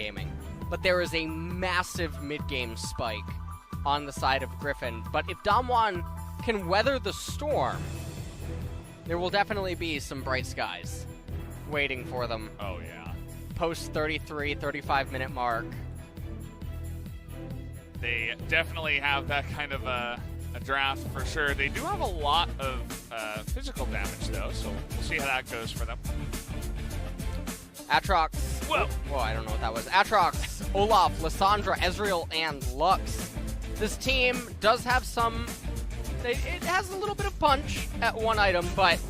Gaming. But there is a massive mid-game spike on the side of Griffin. But if Damwon can weather the storm, there will definitely be some bright skies waiting for them. Oh, yeah. Post 33, 35-minute mark. They definitely have that kind of a draft for sure. They do have a lot of physical damage, though, so we'll see how that goes for them. Atrox. Whoa. Whoa, I don't know what that was. Atrox, Olaf, Lissandra, Ezreal, and Lux. This team does have some... It has a little bit of punch at one item, but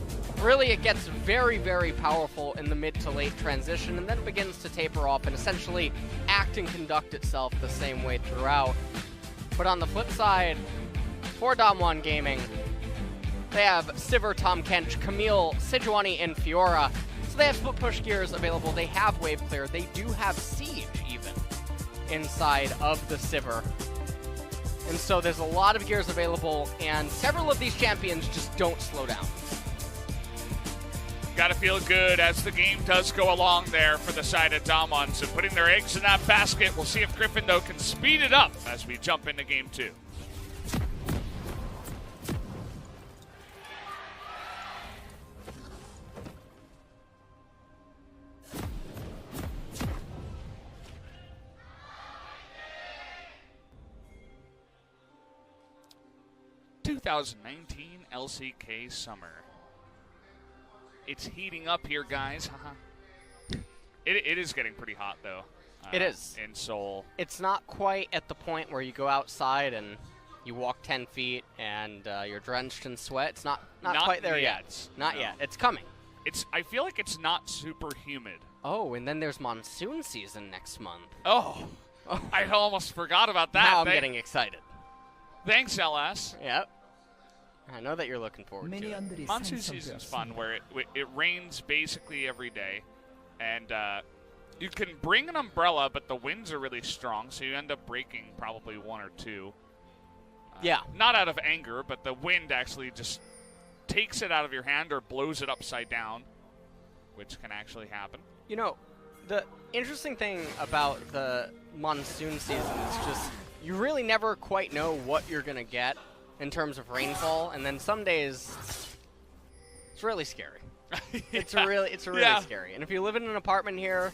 really it gets very, very powerful in the mid to late transition and then begins to taper off and essentially act and conduct itself the same way throughout. But on the flip side, for Damwon Gaming, they have Sivir, Tahm Kench, Camille, Sejuani, and Fiora. So they have split push gears available. They have wave clear. They do have siege even inside of the Sivir. And so there's a lot of gears available, and several of these champions just don't slow down. Got to feel good as the game does go along there for the side of Damwon. So putting their eggs in that basket. We'll see if Griffin, though, can speed it up as we jump into Game 2. (2019) LCK Summer. It's heating up here, guys. It is getting pretty hot, though. It is. In Seoul. It's not quite at the point where you go outside and you walk 10 feet and you're drenched in sweat. It's not quite there yet. Not yet. It's coming. I feel like it's not super humid. Oh, and then there's monsoon season next month. Oh. I almost forgot about that. Now I'm getting excited. Thanks, LS. Yep. I know that you're looking forward to it. Monsoon season's fun, where it rains basically every day, and you can bring an umbrella, but the winds are really strong, so you end up breaking probably one or two. Yeah. Not out of anger, but the wind actually just takes it out of your hand or blows it upside down, which can actually happen. You know, the interesting thing about the monsoon season is just you really never quite know what you're going to get in terms of rainfall, and then some days it's really scary. Yeah. It's really scary. And if you live in an apartment here,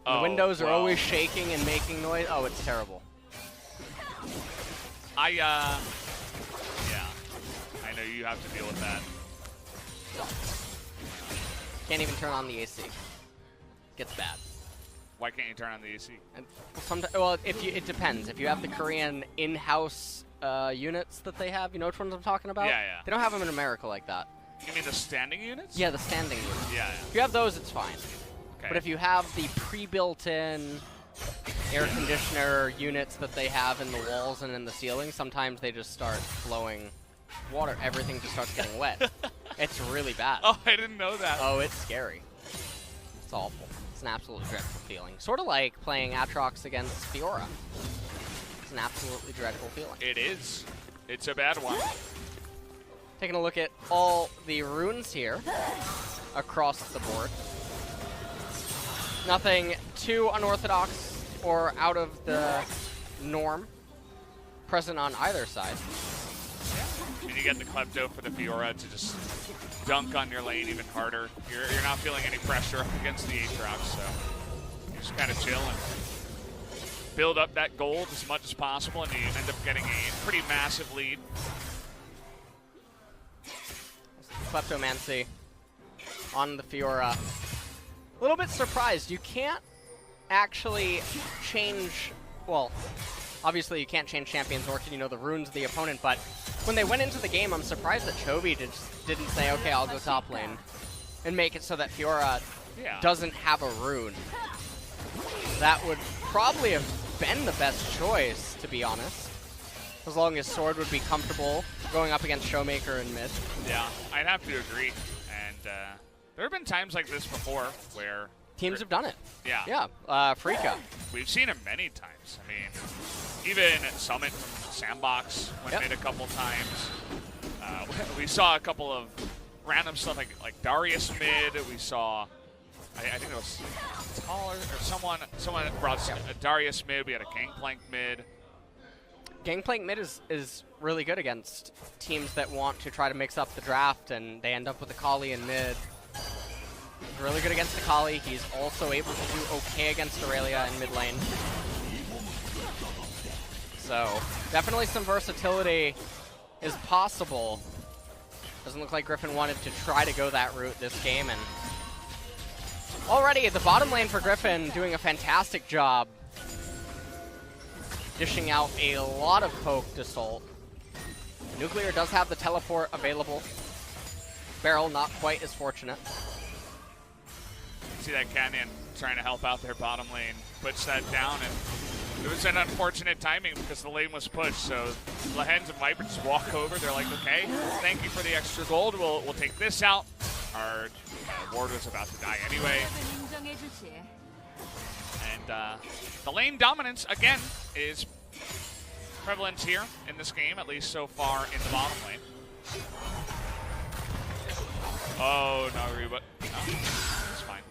the windows are always shaking and making noise. Oh, it's terrible. Yeah, I know you have to deal with that. Can't even turn on the AC. Gets bad. Why can't you turn on the AC? And well, it depends. If you have the Korean in-house units that they have, you know which ones I'm talking about? Yeah, yeah. They don't have them in America like that. You mean the standing units? Yeah, the standing units. Yeah. If you have those, it's fine. Okay. But if you have the pre-built-in air conditioner units that they have in the walls and in the ceiling, sometimes they just start flowing water. Everything just starts getting wet. It's really bad. Oh, I didn't know that. Oh, it's scary. It's awful. It's an absolutely dreadful feeling. Sort of like playing Atrox against Fiora. It's an absolutely dreadful feeling. It is. It's a bad one. Taking a look at all the runes here across the board. Nothing too unorthodox or out of the norm present on either side. And you get the Klepto for the Fiora to just dunk on your lane even harder. You're not feeling any pressure up against the Aatrox, so you're just kind of chill and build up that gold as much as possible, and you end up getting a pretty massive lead. Kleptomancy on the Fiora. A little bit surprised. You can't actually change, well, obviously you can't change champions, nor can you know the runes of the opponent, but when they went into the game, I'm surprised that Chovy didn't say, okay, I'll go top lane, and make it so that Fiora doesn't have a rune. That would probably have been the best choice, to be honest, as long as Sword would be comfortable going up against Showmaker in mid. Yeah, I'd have to agree, and there have been times like this before where teams have done it. Yeah. Yeah, Freaka. We've seen it many times. I mean, even at Summit from Sandbox went mid a couple times. We saw a couple of random stuff like Darius mid. We saw I think it was taller or someone brought a Darius mid. We had a Gangplank mid. Gangplank mid is really good against teams that want to try to mix up the draft, and they end up with a Kali in mid. He's really good against the Kali. He's also able to do okay against Aurelia in mid lane. So definitely some versatility is possible. Doesn't look like Griffin wanted to try to go that route this game, and already the bottom lane for Griffin doing a fantastic job dishing out a lot of poke to Salt. Nuclear does have the teleport available. Barrel not quite as fortunate. See that Canyon trying to help out their bottom lane, puts that down, and it was an unfortunate timing because the lane was pushed. So Lehens and Viper just walk over. They're like, okay, thank you for the extra gold. We'll take this out. Our ward was about to die anyway. And the lane dominance, again, is prevalent here in this game, at least so far in the bottom lane. Oh, no, but no, it's fine.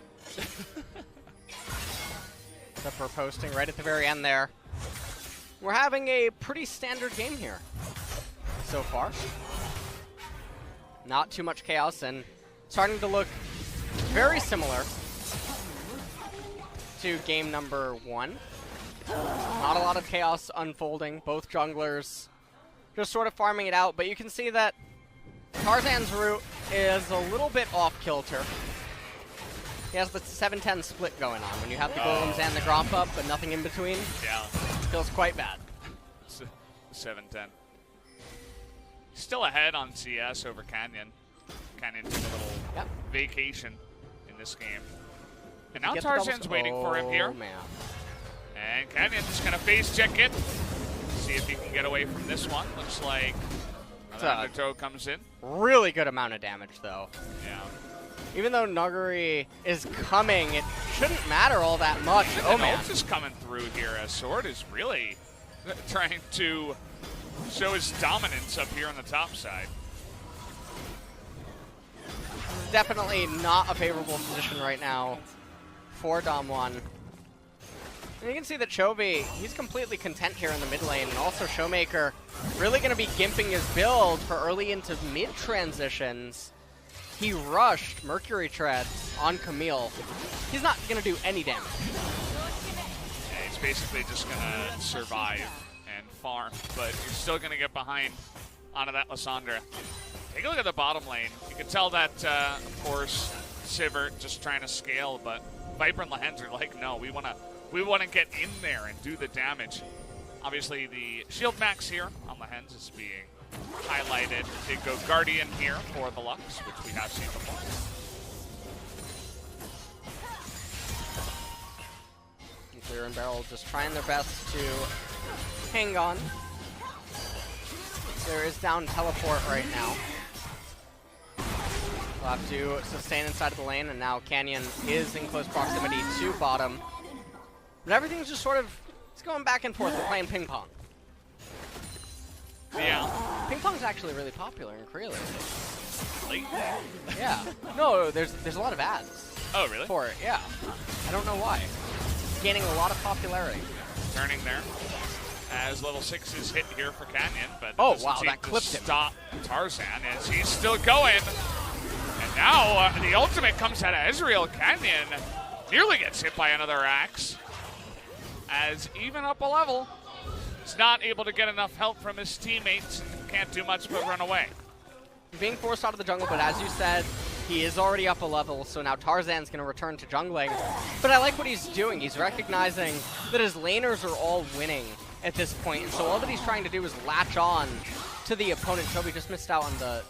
Except for posting right at the very end there. We're having a pretty standard game here so far. Not too much chaos, and starting to look very similar to game number 1. Not a lot of chaos unfolding. Both junglers just sort of farming it out, but you can see that Tarzan's route is a little bit off kilter. He has the 7-10 split going on. When you have the golems and the Gromp up, but nothing in between, yeah, feels quite bad. 7-10. Still ahead on CS over Canyon. Canyon took a little vacation in this game. And now Tarzan's waiting for him here. Man. And Canyon just going to face check it. See if he can get away from this one. Looks like Undertow comes in. Really good amount of damage, though. Yeah. Even though Nuguri is coming, it shouldn't matter all that much. Oh, man. Ult is coming through here as Sword is really trying to show his dominance up here on the top side. This is definitely not a favorable position right now for Dom1. And you can see that Chovy, he's completely content here in the mid lane, and also Showmaker really going to be gimping his build for early into mid transitions. He rushed Mercury Tread on Camille. He's not going to do any damage. Yeah, he's basically just going to survive and farm, but you're still going to get behind onto that Lissandra. Take a look at the bottom lane. You can tell that, of course, Sivert just trying to scale, but Viper and Lehens are like, no, we want to get in there and do the damage. Obviously, the shield max here on Lehens is being highlighted. They go Guardian here for the Lux, which we have seen before. Nuclear and Barrel just trying their best to hang on. There is down teleport right now. We'll have to sustain inside of the lane, and now Canyon is in close proximity to bottom. But everything's just sort of, it's going back and forth. We're playing ping pong. Yeah. Ping pong's actually really popular in Korea lately. Lately? Yeah. No, there's a lot of ads. Oh, really? For it, yeah. I don't know why. It's gaining a lot of popularity. Turning there. As level 6 is hit here for Canyon, but oh wow, that clipped him. Stop Tarzan as he's still going. And now the ultimate comes out of Ezreal. Canyon nearly gets hit by another axe. As even up a level, he's not able to get enough help from his teammates and can't do much but run away. Being forced out of the jungle, but as you said, he is already up a level, so now Tarzan's going to return to jungling. But I like what he's doing. He's recognizing that his laners are all winning at this point, and so all that he's trying to do is latch on to the opponent. Chovy just missed out on the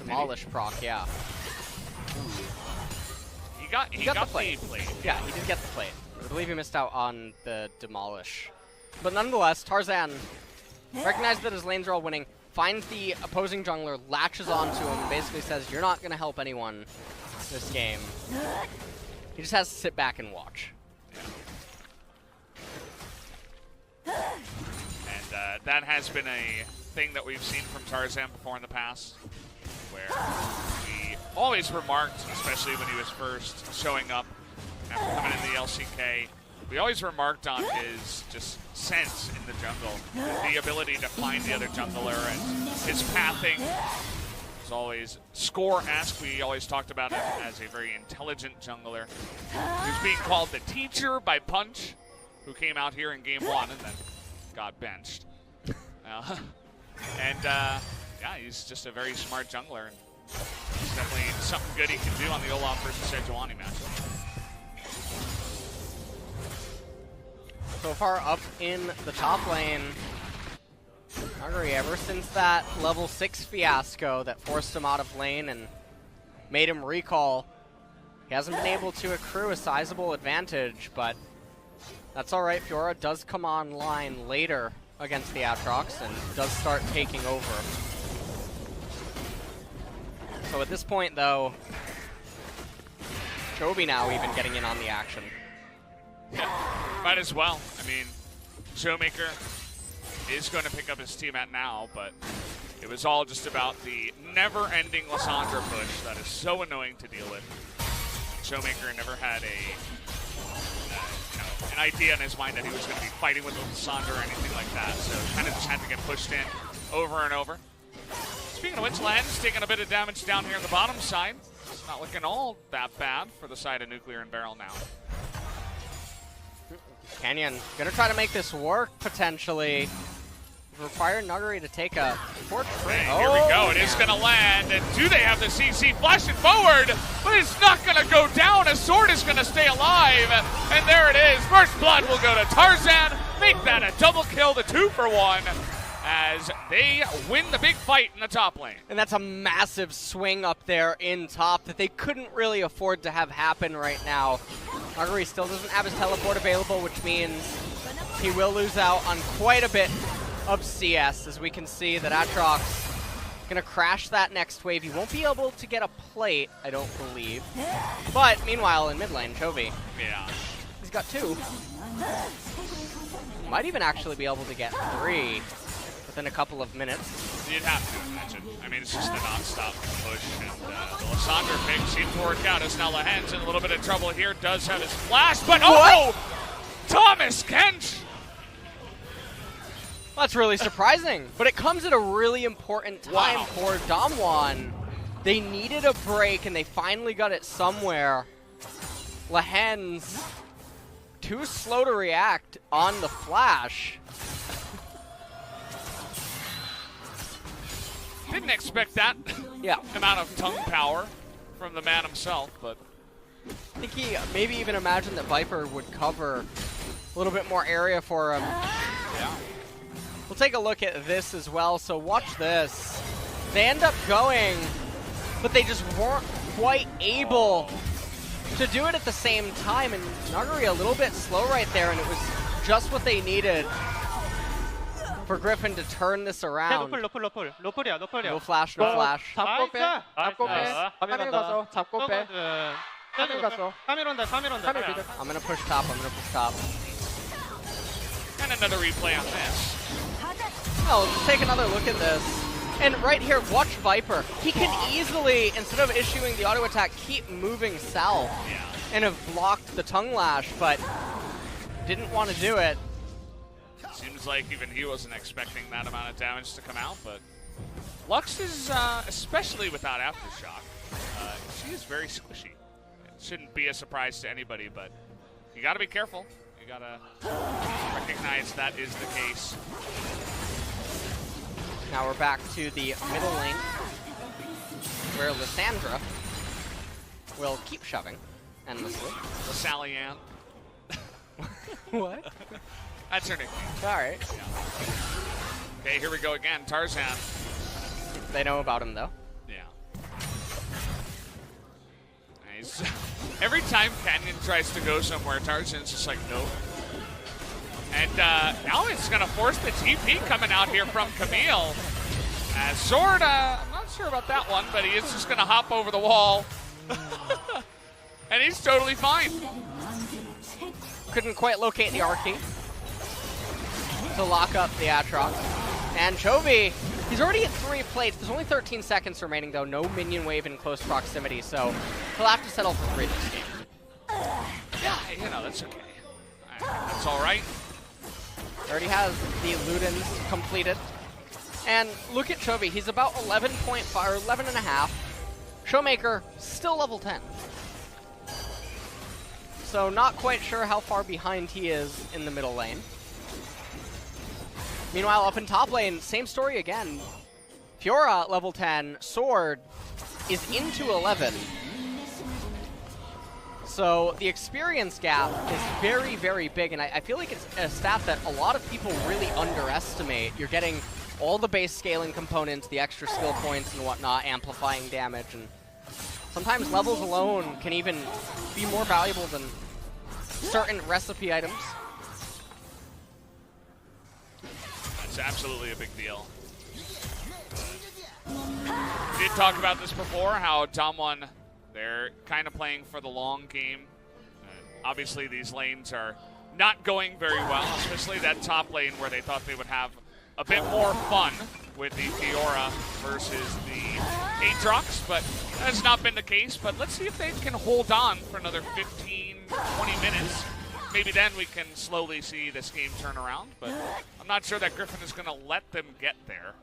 Demolish proc, yeah. He got the plate. Yeah, he did get the plate. I believe he missed out on the Demolish. But nonetheless, Tarzan recognizes that his lanes are all winning, finds the opposing jungler, latches onto him, and basically says, you're not going to help anyone this game. He just has to sit back and watch. And that has been a thing that we've seen from Tarzan before in the past, where we always remarked, especially when he was first showing up after coming in the LCK, we always remarked on his just sense in the jungle, the ability to find the other jungler, and his pathing was always score-esque. We always talked about him as a very intelligent jungler. He was being called the teacher by Punch, who came out here in Game 1 and then got benched. Yeah, he's just a very smart jungler, and it's definitely something good he can do on the Olaf versus Sejuani matchup. So far up in the top lane, Nuguri, ever since that level 6 fiasco that forced him out of lane and made him recall, he hasn't been able to accrue a sizable advantage, but that's alright. Fiora does come online later against the Aatrox and does start taking over. So at this point, though, Chovy now even getting in on the action. Yeah, might as well. I mean, Showmaker is going to pick up his teammate now, but it was all just about the never-ending Lissandra push that is so annoying to deal with. Showmaker never had an idea in his mind that he was going to be fighting with Lissandra or anything like that, so kind of just had to get pushed in over and over. Speaking of which, Len's taking a bit of damage down here on the bottom side. It's not looking all that bad for the side of Nuclear and Barrel now. Canyon gonna try to make this work, potentially. Require Nuguri to take a portrait. Hey, here we go. It is going to land. And do they have the CC flashing forward? But it's not going to go down. A sword is going to stay alive. And there it is. First blood will go to Tarzan. Make that a double kill, the 2-for-1, as they win the big fight in the top lane. And that's a massive swing up there in top that they couldn't really afford to have happen right now. Nuguri still doesn't have his teleport available, which means he will lose out on quite a bit of CS, as we can see that Aatrox gonna crash that next wave. He won't be able to get a plate, I don't believe. But meanwhile, in mid lane, Chovy, he's got 2. Might even actually be able to get 3 within a couple of minutes. You'd have to imagine. I mean, it's just a non-stop push, and the Lissandra pick seemed to work out, as now Lahen's in a little bit of trouble here. Does have his flash, but oh! Thomas Kench! That's really surprising, but it comes at a really important time for Damwon. They needed a break, and they finally got it somewhere. Lahen's too slow to react on the flash. Didn't expect that amount of tongue power from the man himself, but I think he maybe even imagined that Viper would cover a little bit more area for him. Yeah. We'll take a look at this as well, so watch this. They end up going, but they just weren't quite able to do it at the same time, and Nuguri a little bit slow right there, and it was just what they needed for Griffin to turn this around. No flash, no flash. 잡고 빼. 잡고 빼. 카메라 가서 잡고 빼. I'm gonna push top, and another replay on this. Oh, let's take another look at this. And right here, watch Viper. He can easily, instead of issuing the auto attack, keep moving south and have blocked the tongue lash, but didn't want to do it. Seems like even he wasn't expecting that amount of damage to come out, but Lux is, especially without Aftershock, she is very squishy. It shouldn't be a surprise to anybody, but you gotta be careful. You gotta recognize that is the case. Now we're back to the middle lane, where Lissandra will keep shoving endlessly. Lissalian. What? That's her nickname. Alright. Yeah. Okay, here we go again. Tarzan. They know about him, though. Yeah. Nice. Every time Canyon tries to go somewhere, Tarzan's just like, nope. And now it's going to force the TP coming out here from Camille. Sword, I'm not sure about that one, but he is just going to hop over the wall. And he's totally fine. Couldn't quite locate the Arcane to lock up the Aatrox. And Chovy He's already at 3 plates. There's only 13 seconds remaining, though. No minion wave in close proximity, so he'll have to settle for 3 this game. Yeah, you know, that's okay. That's all right. Already has the Ludens completed. And look at Chovy. He's about 11.5 or 11 and a half. Showmaker still level 10. So not quite sure how far behind he is in the middle lane. Meanwhile, up in top lane, same story again. Fiora, level 10. Sword is into 11. So the experience gap is very, very big, and I feel like it's a stat that a lot of people really underestimate. You're getting all the base scaling components, the extra skill points and whatnot, amplifying damage, and sometimes levels alone can even be more valuable than certain recipe items. That's absolutely a big deal. We did talk about this before, how Damwon, they're kind of playing for the long game. Obviously, these lanes are not going very well, especially that top lane where they thought they would have a bit more fun with the Fiora versus the Aatrox, but that's not been the case. But let's see if they can hold on for another 15, 20 minutes. Maybe then we can slowly see this game turn around, but I'm not sure that Griffin is going to let them get there.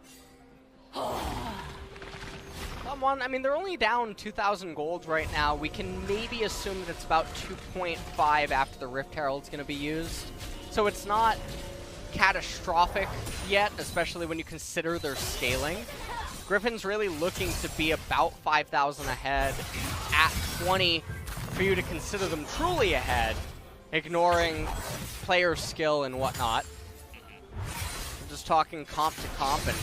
Someone, I mean, they're only down 2,000 gold right now. We can maybe assume that it's about 2.5 after the Rift Herald's going to be used. So it's not catastrophic yet, especially when you consider their scaling. Griffin's really looking to be about 5,000 ahead at 20 for you to consider them truly ahead, ignoring player skill and whatnot. We're just talking comp to comp, and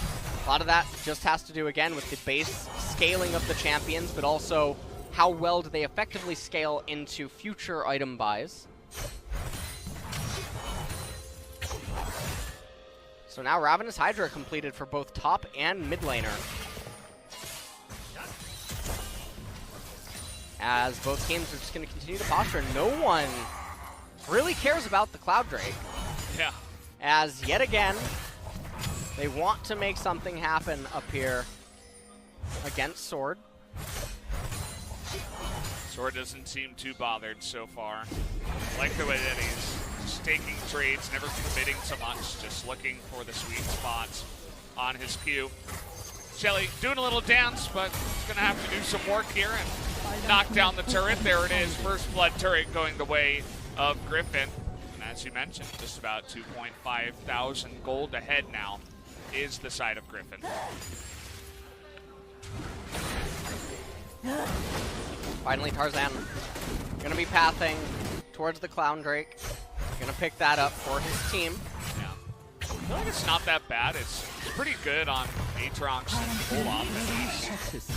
a lot of that just has to do, again, with the base scaling of the champions, but also how well do they effectively scale into future item buys. So now Ravenous Hydra completed for both top and mid laner, as both teams are just going to continue to posture. No one really cares about the Cloud Drake. Yeah. As yet again, they want to make something happen up here against Sword. Sword doesn't seem too bothered so far. Like the way that he's just taking trades, never committing so much, just looking for the sweet spots on his Q. Shelly doing a little dance, but he's going to have to do some work here and knock down the turret. There it is, first blood turret going the way of Griffin. And as you mentioned, just about 2.5 thousand gold ahead now is the side of Griffin. Finally, Tarzan gonna be pathing towards the Clown Drake. Gonna pick that up for his team. Yeah. I feel like it's not that bad. It's pretty good on Aatrox and Olaf at least.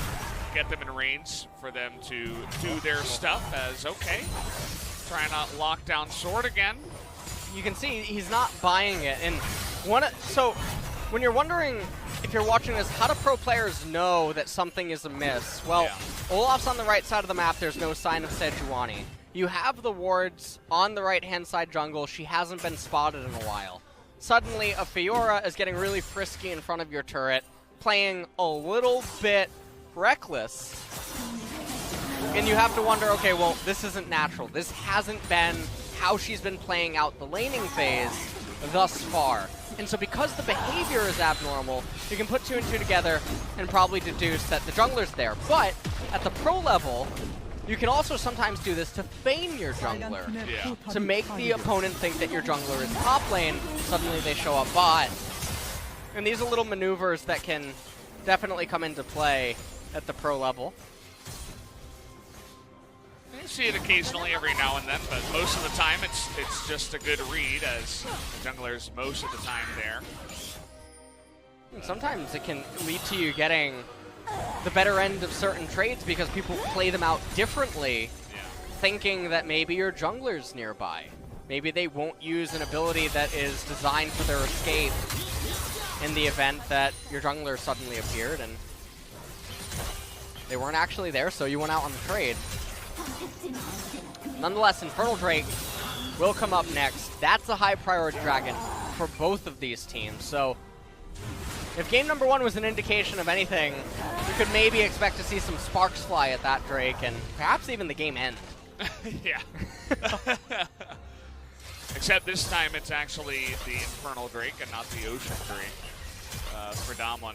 Get them in range for them to do their stuff as okay. Trying to lock down Sword again. You can see he's not buying it. And so when you're wondering, if you're watching this, how do pro players know that something is amiss? Well, yeah. Olaf's on the right side of the map. There's no sign of Sejuani. You have the wards on the right-hand side jungle. She hasn't been spotted in a while. Suddenly, a Fiora is getting really frisky in front of your turret, playing a little bit reckless. And you have to wonder, okay, well, this isn't natural. This hasn't been how she's been playing out the laning phase thus far. And so because the behavior is abnormal, you can put 2 and 2 together and probably deduce that the jungler's there. But at the pro level, you can also sometimes do this to feign your jungler. Yeah. To make the opponent think that your jungler is top lane, suddenly they show up bot. And these are little maneuvers that can definitely come into play at the pro level. You see it occasionally every now and then, but most of the time it's just a good read, as the jungler's most of the time there. And sometimes it can lead to you getting the better end of certain trades because people play them out differently, thinking that maybe your jungler's nearby. Maybe they won't use an ability that is designed for their escape in the event that your jungler suddenly appeared and they weren't actually there, so you went out on the trade. Nonetheless, Infernal Drake will come up next. That's a high priority dragon for both of these teams. So If game number 1 was an indication of anything, we could maybe expect to see some sparks fly at that Drake, and perhaps even the game end. Yeah. Except this time it's actually the Infernal Drake and not the Ocean Drake for Dom1.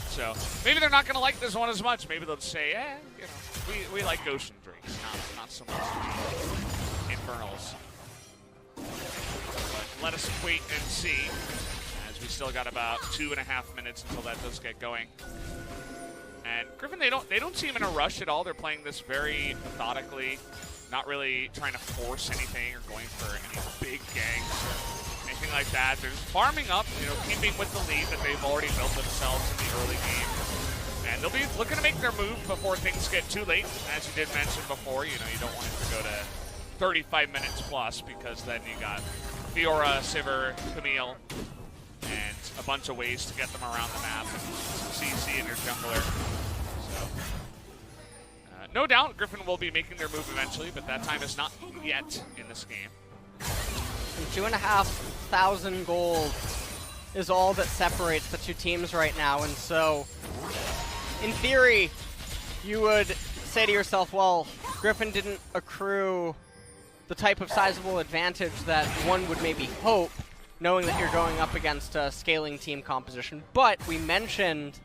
So maybe they're not going to like this one as much. Maybe they'll say, you know, we like Ocean Drakes, not so much Infernals. But let us wait and see, as we still got about 2.5 minutes until that does get going. And Griffin, they don't seem in a rush at all. They're playing this very methodically, not really trying to force anything or going for any big gangs or anything like that. They're just farming up, you know, keeping with the lead that they've already built themselves in the early game. And they'll be looking to make their move before things get too late. As you did mention before, you know, you don't want it to go to 35 minutes plus, because then you got Fiora, Sivir, Camille, and a bunch of ways to get them around the map, and some CC in your jungler. So, no doubt Griffin will be making their move eventually, but that time is not yet in this game. And 2,500 gold is all that separates the two teams right now, and so, in theory, you would say to yourself, well, Griffin didn't accrue the type of sizable advantage that one would maybe hope, knowing that you're going up against a scaling team composition. But we mentioned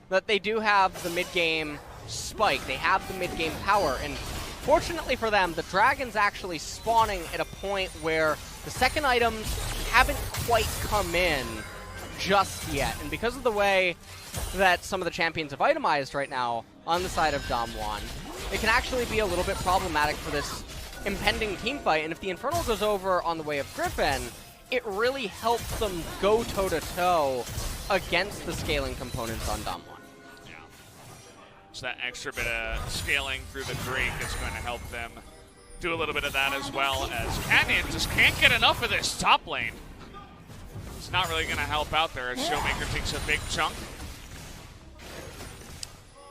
that they do have the mid-game spike. They have the mid-game power. And fortunately for them, the Dragon's actually spawning at a point where the second items haven't quite come in just yet. And because of the way that some of the champions have itemized right now on the side of Dom1, it can actually be a little bit problematic for this impending team fight. And if the Infernal goes over on the way of Griffin, it really helps them go toe-to-toe against the scaling components on Dom1. Yeah. So that extra bit of scaling through the Drake is going to help them do a little bit of that, as well as Canyon just can't get enough of this top lane. It's not really going to help out there as Showmaker takes a big chunk.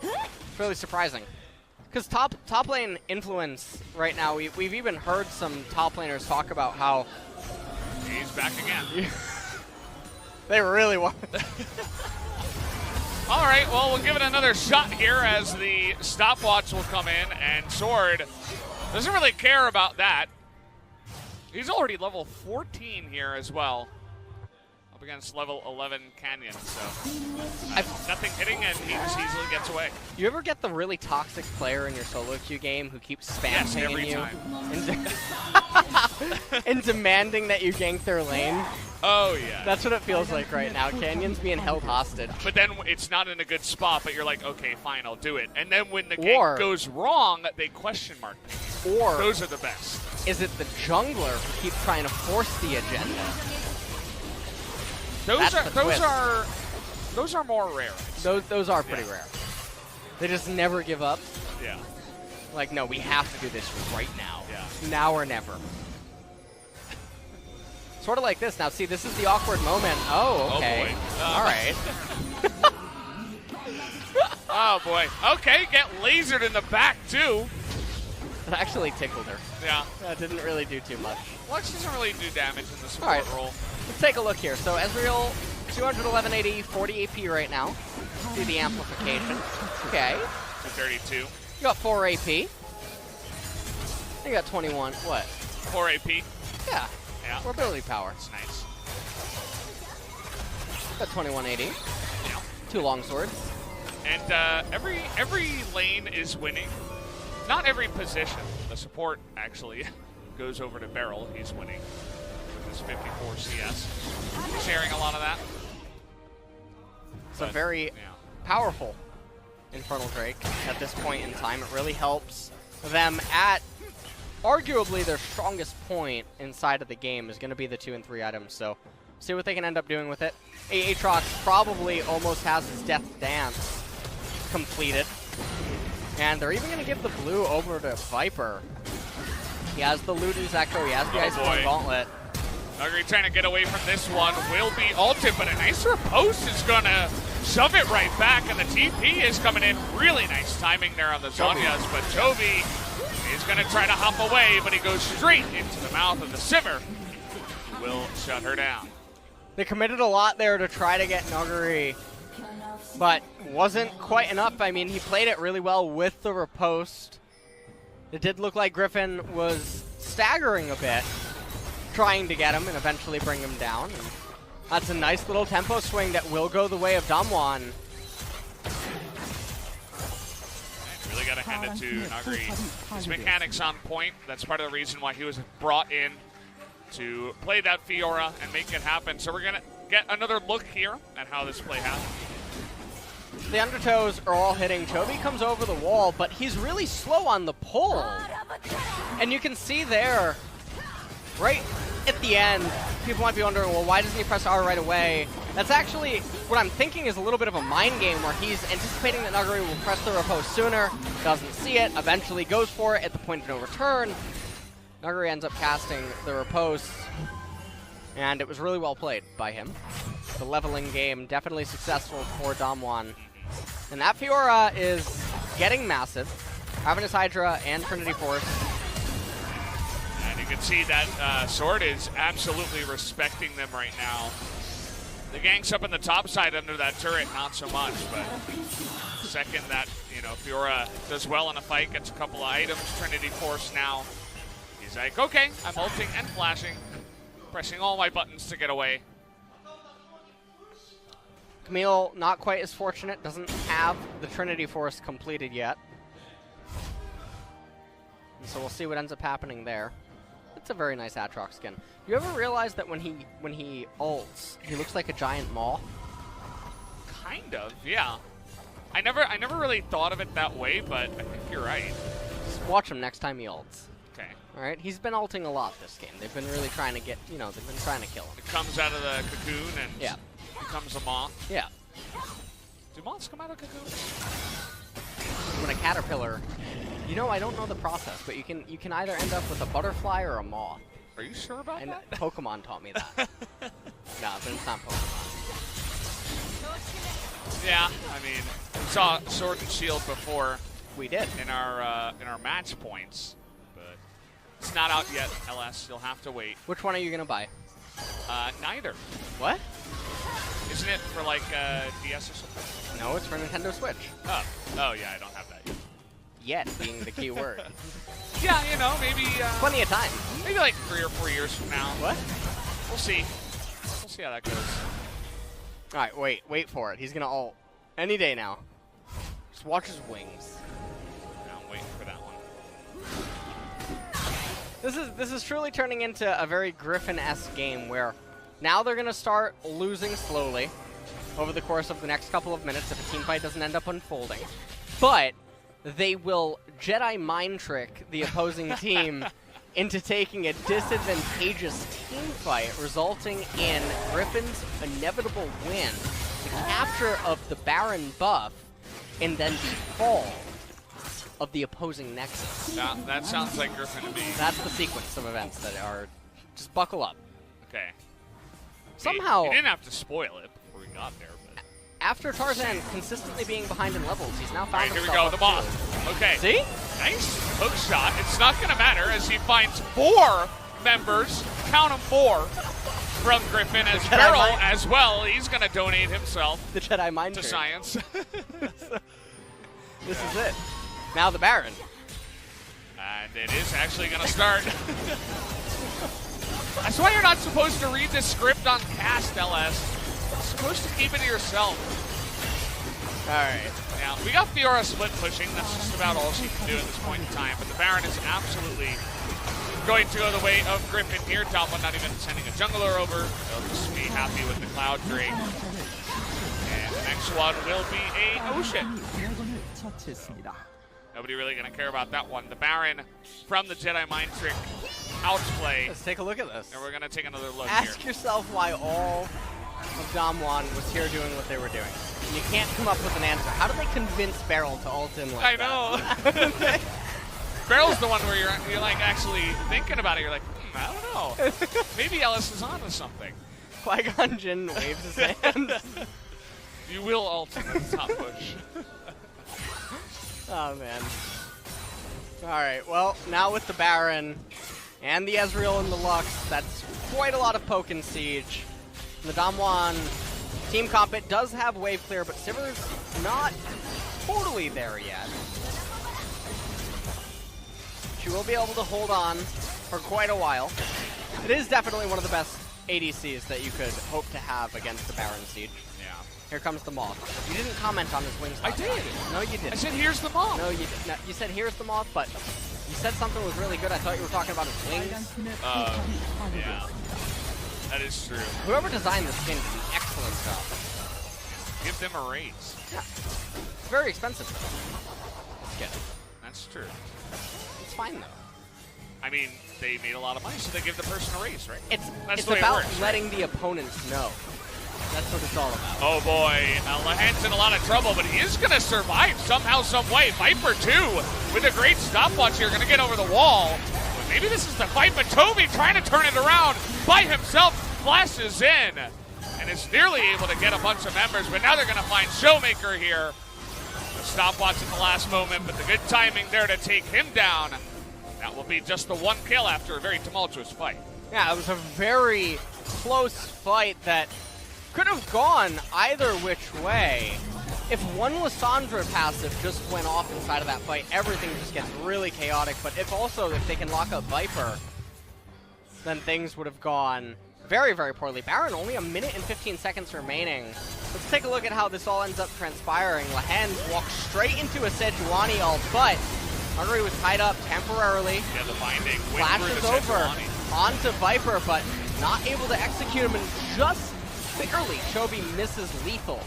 It's really surprising. Because top lane influence right now, we've even heard some top laners talk about how he's back again. They really want. All right, well, we'll give it another shot here as the stopwatch will come in, and Sword doesn't really care about that. He's already level 14 here as well, up against level 11 Canyon, so nothing hitting, and he just easily gets away. You ever get the really toxic player in your solo queue game who keeps spam pinging you and demanding that you gank their lane? Oh, yeah. That's what it feels like right now. Canyon's being held hostage. But then it's not in a good spot, but you're like, okay, fine, I'll do it. And then when the gank goes wrong, they question mark me. Or those are the best. Is it the jungler who keeps trying to force the agenda? Those are more rare. Those are pretty rare. They just never give up. Yeah. Like, no, we have to do this right now. Yeah. Now or never. Sort of like this. Now, see, this is the awkward moment. Oh, okay. Oh, boy. All right. Oh, boy. Okay, get lasered in the back, too. It actually tickled her. Yeah. That didn't really do too much. Lux doesn't really do damage in the support role. Let's take a look here. So, Ezreal, 211 AD, 40 AP right now. See the amplification. Okay. 232. You got 4 AP. You got 21. What? 4 AP. Yeah. Yeah. Or ability power. It's nice. Got 21 AD. Yeah. 2 longswords. And every lane is winning. Not every position. The support actually goes over to Beryl. He's winning with his 54 CS. He's sharing a lot of that. It's a very powerful Infernal Drake at this point in time. It really helps them at arguably their strongest point inside of the game is going to be the 2 and 3 items. So see what they can end up doing with it. Aatrox probably almost has his Death Dance completed. And they're even going to give the blue over to Viper. He has the Luden's Echo. He has the Iceborne Gauntlet. Nuguri trying to get away from this one. Will be ulted, but a nice riposte is going to shove it right back. And the TP is coming in. Really nice timing there on the Zhonya's. But Chovy is going to try to hop away, but he goes straight into the mouth of the Sivir. Will shut her down. They committed a lot there to try to get Nuguri, but wasn't quite enough. I mean, he played it really well with the riposte. It did look like Griffin was staggering a bit, trying to get him and eventually bring him down. And that's a nice little tempo swing that will go the way of Damwon. Really got to hand it to Nuguri. His mechanics on point. That's part of the reason why he was brought in to play that Fiora and make it happen. So we're going to get another look here at how this play happened. The undertows are all hitting. Chobi comes over the wall, but he's really slow on the pull. And you can see there, right at the end, people might be wondering, well, why doesn't he press R right away? That's actually, what I'm thinking is a little bit of a mind game where he's anticipating that Nuguri will press the riposte sooner, doesn't see it, eventually goes for it at the point of no return. Nuguri ends up casting the riposte, and it was really well played by him. The leveling game definitely successful for Damwon. And that Fiora is getting massive. Ravenous Hydra and Trinity Force. And you can see that Sword is absolutely respecting them right now. The gang's up in the top side under that turret, not so much, but the second that, you know, Fiora does well in a fight, gets a couple of items, Trinity Force now. He's like, okay, I'm ulting and flashing, pressing all my buttons to get away. Camille, not quite as fortunate, doesn't have the Trinity Force completed yet. And so we'll see what ends up happening there. It's a very nice Aatrox skin. You ever realize that when he ults, he looks like a giant moth? Kind of, yeah. I never really thought of it that way, but I think you're right. Just watch him next time he ults. Okay. All right, he's been ulting a lot this game. They've been really trying to get, you know, they've been trying to kill him. It comes out of the cocoon and yeah, becomes a moth. Yeah. Do moths come out of cocoons? When a caterpillar, you know, I don't know the process, but you can either end up with a butterfly or a moth. Are you sure about And that? Pokemon taught me that. No, but it's not Pokemon. Yeah, I mean, we saw Sword and Shield before. We did. In our match points, but it's not out yet, LS. You'll have to wait. Which one are you gonna buy? Neither. What? Isn't it for like DS or something? No, it's for Nintendo Switch. Oh yeah, I don't have that yet. Yet being the key word. Yeah, you know, maybe plenty of time. Maybe like 3 or 4 years from now. What? We'll see. We'll see how that goes. All right, wait for it. He's gonna ult any day now. Just watch his wings. I'm waiting for that one. This is truly turning into a very Griffin-esque game where now they're gonna start losing slowly over the course of the next couple of minutes if a team fight doesn't end up unfolding. But they will Jedi mind trick the opposing team into taking a disadvantageous team fight, resulting in Griffin's inevitable win, the capture of the Baron buff, and then the fall of the opposing Nexus. That sounds like Griffin to me. That's the sequence of events that are... Just buckle up. Okay. Somehow... You didn't have to spoil it before we got there. But after Tarzan consistently being behind in levels, he's now found himself. All right, here we go, the moth. Okay. See? Nice hook shot. It's not going to matter as he finds 4 members, count them 4, from Griffin as Beryl as well. He's going to donate himself the Jedi mind to trick. science. This is it. Now the Baron. And it is actually going to start. That's why you're not supposed to read the script on cast, LS. You're supposed to keep it to yourself. All right. Now, we got Fiora split pushing. That's just about all she can do at this point in time. But the Baron is absolutely going to go the way of Griffin here. Top one not even sending a jungler over. They'll just be happy with the Cloud Drake. And the next one will be a Ocean. Nobody really going to care about that one. The Baron from the Jedi Mind Trick outplay. Let's take a look at this. And we're going to take another look here. Ask yourself why all of Damwon was here doing what they were doing. And you can't come up with an answer. How did they convince Beryl to ult in like that? I know. Beryl's the one where you're like actually thinking about it. You're like, I don't know. Maybe Ellis is onto something. Qui-Gon Jinn waves his hand. You will ult in the top push. Oh, man. All right, well, now with the Baron and the Ezreal and the Lux, that's quite a lot of poke and siege. The Damwon team comp, it does have wave clear, but Sivir's not totally there yet. She will be able to hold on for quite a while. It is definitely one of the best ADCs that you could hope to have against the Baron Siege. Yeah. Here comes the Moth. You didn't comment on his wings. I did. No, you didn't. I said, here's the Moth. No, you didn't. No, you said, here's the Moth, but you said something was really good. I thought you were talking about his wings. Yeah. That is true. Whoever designed this skin did an excellent job. Give them a raise. Yeah. It's very expensive, though. This skin. That's true. It's fine, though. I mean, they made a lot of money, so they give the person a raise, right? It's about letting the opponents know. That's what it's all about. Oh boy, Lahan's in a lot of trouble, but he is going to survive somehow, some way. Viper, too, with a great stopwatch here, going to get over the wall. But maybe this is the fight, but Toby trying to turn it around by himself, flashes in, and is nearly able to get a bunch of members, but now they're going to find Showmaker here. The stopwatch at the last moment, but the good timing there to take him down. That will be just the one kill after a very tumultuous fight. Yeah, it was a very close fight that could have gone either which way. If one Lissandra passive just went off inside of that fight, everything just gets really chaotic. But if they can lock up Viper, then things would have gone very, very poorly. Baron, only a minute and 15 seconds remaining. Let's take a look at how this all ends up transpiring. Lahan walks straight into a Sejuani ult, but Hungary was tied up temporarily. Yeah, the binding. Flashes over onto Viper, but not able to execute him, and just barely Chobi misses lethal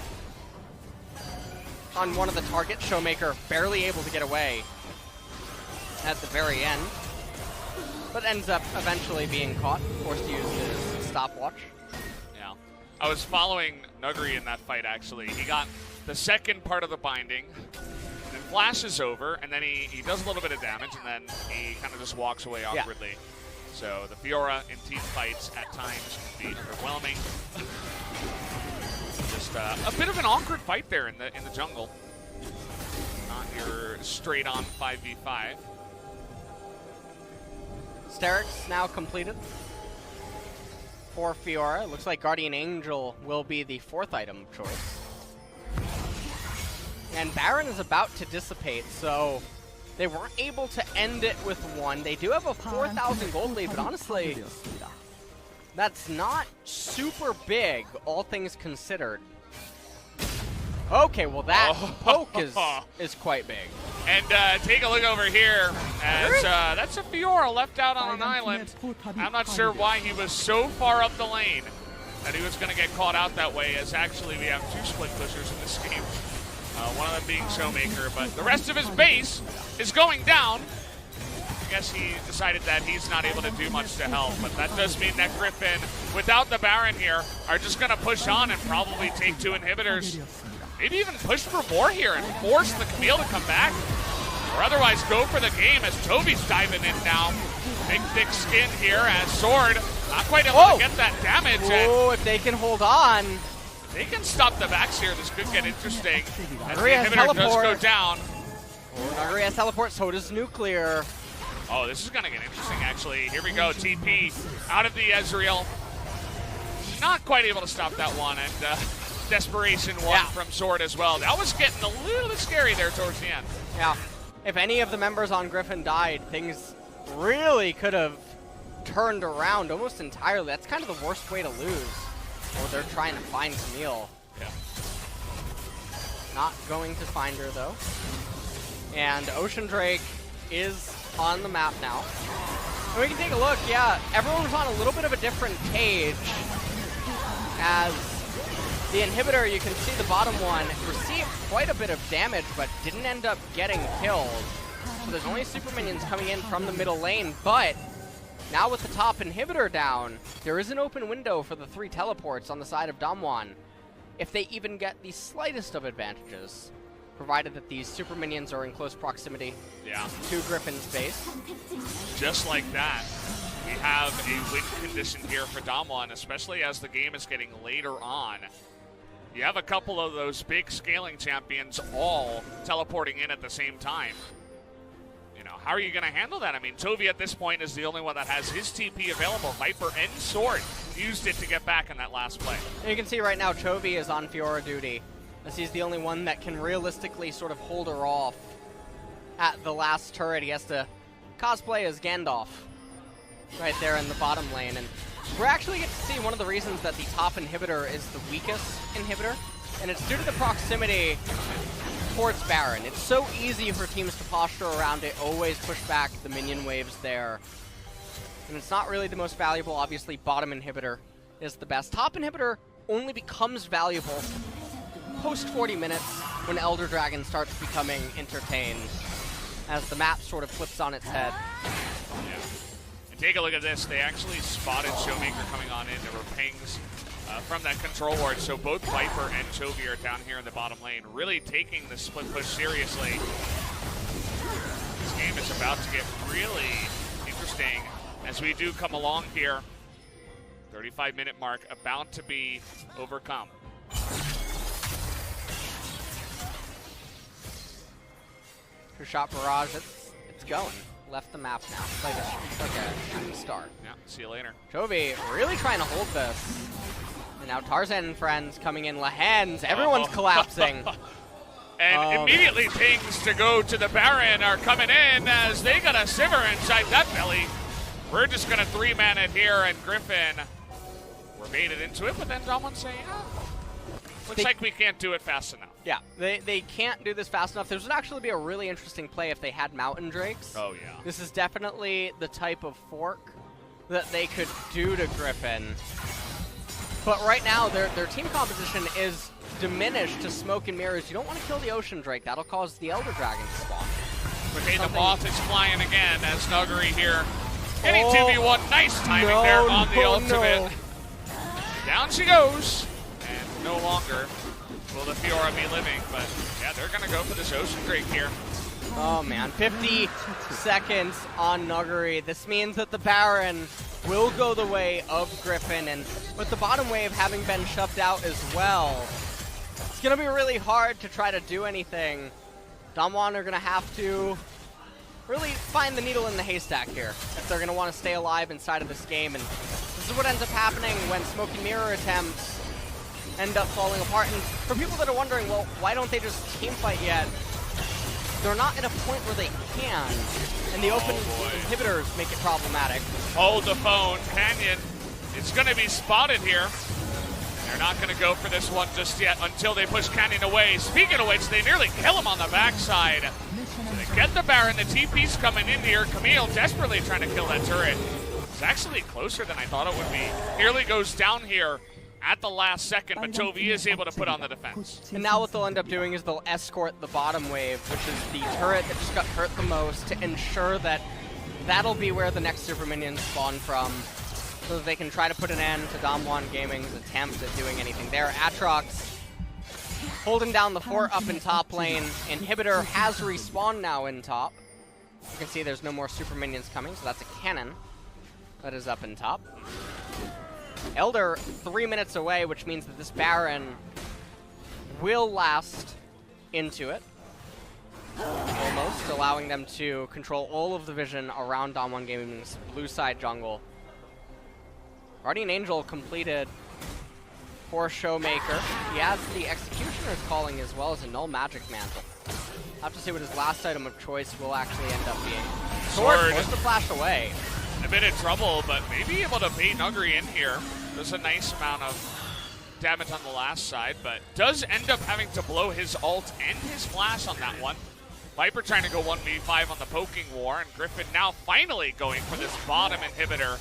on one of the targets. Showmaker barely able to get away at the very end, but ends up eventually being caught, forced to use his stopwatch. Yeah. I was following Nuguri in that fight, actually. He got the second part of the binding, then flashes over, and then he does a little bit of damage, and then he kind of just walks away awkwardly. Yeah. So the Fiora in team fights at times can be underwhelming. Just a bit of an awkward fight there in the jungle. Not your straight on 5v5. Sterix now completed for Fiora. Looks like Guardian Angel will be the fourth item of choice. And Baron is about to dissipate, so they weren't able to end it with one. They do have a 4,000 gold lead, but honestly, that's not super big, all things considered. Okay, well that poke is quite big. And take a look over here, as that's a Fiora left out on an island. I'm not sure why he was so far up the lane that he was going to get caught out that way, as actually we have two split pushers in this game. One of them being Showmaker, but the rest of his base is going down. I guess he decided that he's not able to do much to help, but that does mean that Griffin, without the Baron here, are just going to push on and probably take two inhibitors. Maybe even push for more here and force the Camille to come back, or otherwise go for the game as Toby's diving in now. Big thick skin here as Sword not quite able to get that damage. Oh, if they can hold on. They can stop the backs here. This could get interesting. As the Nuguri has inhibitor does teleport. go down. Nuguri has teleport, so does Nuclear. Oh, this is going to get interesting, actually. Here we go. TP out of the Ezreal. Not quite able to stop that one. And Desperation one from Sword as well. That was getting a little bit scary there towards the end. Yeah. If any of the members on Griffin died, things really could have turned around almost entirely. That's kind of the worst way to lose. Or they're trying to find Camille. Yeah. Not going to find her, though. And Ocean Drake is on the map now. And we can take a look, everyone was on a little bit of a different page. As the inhibitor, you can see the bottom one, received quite a bit of damage, but didn't end up getting killed. So there's only super minions coming in from the middle lane, but now with the top inhibitor down, there is an open window for the 3 teleports on the side of Damwon. If they even get the slightest of advantages, provided that these super minions are in close proximity to Griffin's base. Just like that, we have a win condition here for Damwon, especially as the game is getting later on. You have a couple of those big scaling champions all teleporting in at the same time. How are you going to handle that? I mean, Toby at this point is the only one that has his TP available. Viper and Sword used it to get back in that last play. And you can see right now Chovy is on Fiora duty, as he's the only one that can realistically sort of hold her off at the last turret. He has to cosplay as Gandalf right there in the bottom lane. And we're actually get to see one of the reasons that the top inhibitor is the weakest inhibitor, and it's due to the proximity towards Baron. It's so easy for teams to posture around it, always push back the minion waves there. And it's not really the most valuable. Obviously, bottom inhibitor is the best. Top inhibitor only becomes valuable post 40 minutes when Elder Dragon starts becoming entertained, as the map sort of flips on its head. Yeah. And take a look at this. They actually spotted Showmaker coming on in. There were pings from that control ward, so both Viper and Chovy are down here in the bottom lane, really taking the split push seriously. This game is about to get really interesting as we do come along here. 35-minute mark about to be overcome. Two-shot barrage, it's going. Left the map now. It's like a shooting star. Yeah, see you later. Chovy really trying to hold this. And now Tarzan and friends coming in. Lahens, everyone's collapsing. And immediately things to go to the Baron are coming in as they got a Sivir inside that belly. We're just going to 3-man it here, and Griffin, we're baited into it, but then someone saying, looks like we can't do it fast enough. Yeah, they can't do this fast enough. This would actually be a really interesting play if they had Mountain Drakes. Oh, yeah. This is definitely the type of fork that they could do to Griffin. But right now, their team composition is diminished to smoke and mirrors. You don't want to kill the Ocean Drake. That'll cause the Elder Dragon to spawn. But hey, the Moth is flying again as Nuggery here. Getting 2v1, nice timing there on the ultimate. Down she goes, and no longer will the Fiora be living, but yeah, they're gonna go for this Ocean Drake here. Oh man, 50 seconds on Nuggery. This means that the Baron will go the way of Griffin, and with the bottom wave having been shoved out as well, it's gonna be really hard to try to do anything. Damwon are gonna have to really find the needle in the haystack here if they're going to want to stay alive inside of this game. And this is what ends up happening when smoke and mirror attempts end up falling apart. And for people that are wondering, well, why don't they just team fight yet? They're not at a point where they can, and the open inhibitors make it problematic. Hold the phone. Canyon is going to be spotted here. They're not going to go for this one just yet until they push Canyon away. Speaking of which, they nearly kill him on the backside. So they get the Baron. The TP's coming in here. Camille desperately trying to kill that turret. It's actually closer than I thought it would be. Nearly goes down here at the last second, but Chovy is able to put on the defense. And now what they'll end up doing is they'll escort the bottom wave, which is the turret that just got hurt the most, to ensure that that'll be where the next super minions spawn from, so that they can try to put an end to Damwon Gaming's attempt at doing anything there. Aatrox holding down the fort up in top lane. Inhibitor has respawned now in top. You can see there's no more super minions coming, so that's a cannon that is up in top. Elder 3 minutes away, which means that this Baron will last into it. Almost, allowing them to control all of the vision around Damwon Gaming's blue side jungle. Guardian Angel completed for Showmaker. He has the Executioner's Calling as well as a Null Magic Mantle. I'll have to see what his last item of choice will actually end up being. Sword forced to flash away. A bit in trouble, but maybe able to bait Nuggery in here. There's a nice amount of damage on the last side, but does end up having to blow his ult and his flash on that one. Viper trying to go 1v5 on the poking war, and Griffin now finally going for this bottom inhibitor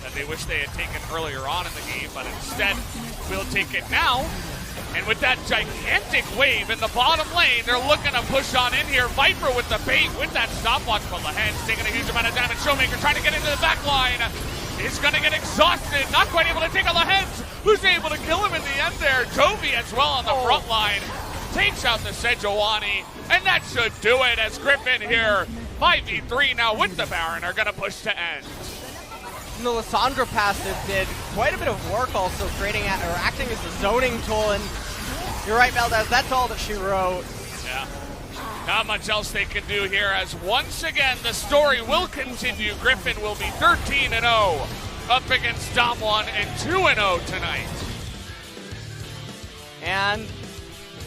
that they wish they had taken earlier on in the game, but instead will take it now. And with that gigantic wave in the bottom lane, they're looking to push on in here. Viper with the bait, with that stopwatch, but Lahens taking a huge amount of damage. Showmaker trying to get into the back line. He's going to get exhausted, not quite able to take on Lahens, who's able to kill him in the end there. Chovy as well on the front line. Takes out the Sejuani, and that should do it as Griffin here, 5v3 now with the Baron, are going to push to end. And the Lissandra passive did quite a bit of work also, acting as a zoning tool, and you're right, Valdez, that's all that she wrote. Yeah, not much else they can do here, as once again the story will continue. Griffin will be 13-0 up against Damwon and 2-0 tonight. And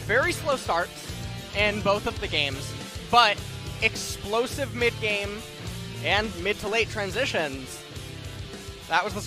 very slow starts in both of the games, but explosive mid-game and mid to late transitions. That was the